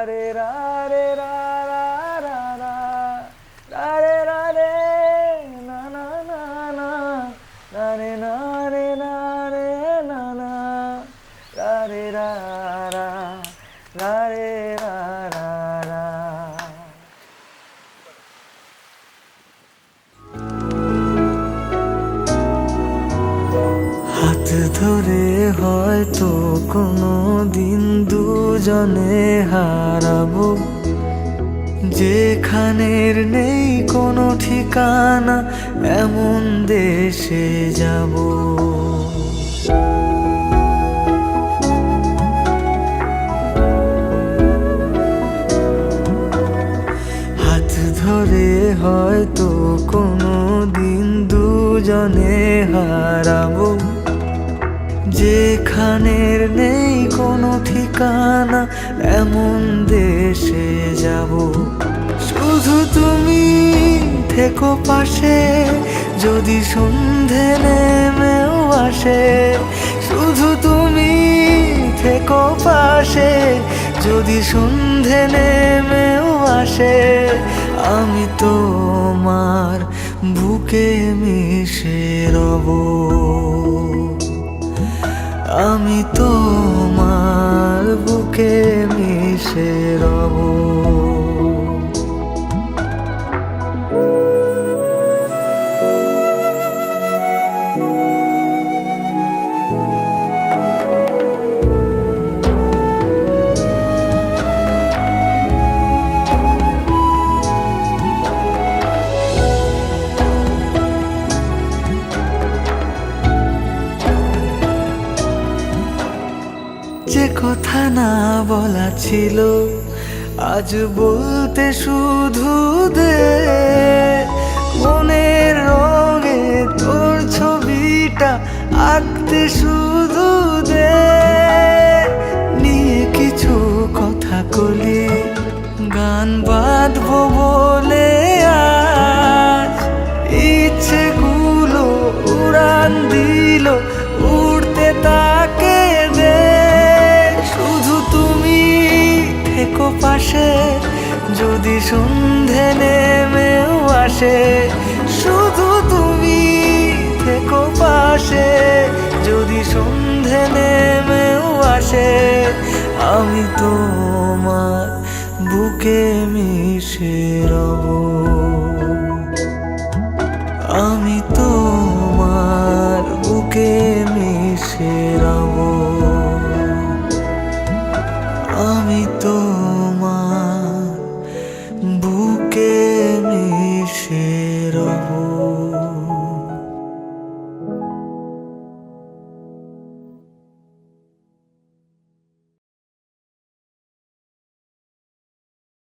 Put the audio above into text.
রে রা রে রা রা রা রা রা রে রা রে না না না না রা রে না রে না রে না না রা রে রা রা রা রে রা রা রা। হাত ধরে হয়তো কোনো দিন দুজনে হারাবো, যেখানের নেই কোনো ঠিকানা এমন দেশে যাব। হাত ধরে হয়তো কোনো দিন দুজনে হারাবো, যেখানের নেই কোনো ঠিকানা এমন দেশে যাব। শুধু তুমি থেকো পাশে যদি সন্ধে নেমেও আসে, শুধু তুমি থেকো পাশে যদি সন্ধে নেমেও আসে। আমি তোমার বুকে মিশে রব, আমি তোমার বুকে মিশে রব। যে কথা না বলা ছিল আজ বলতে শুধু দে, মনের রঙে তোর ছবিটা আঁকতে শুধু দে। নিয়ে কিছু কথা কলি গান বাঁধবো বলে আজ ইচ্ছেগুলো উড়ান দিল, উড়তে তাকে দে। শুধু তুমি থেকো পাশে যদি সন্ধে নেমেও আসে, শুধু তুমি থেকো পাশে যদি সন্ধে নেমেও আসে। আমি তোমার বুকে মিশে রব।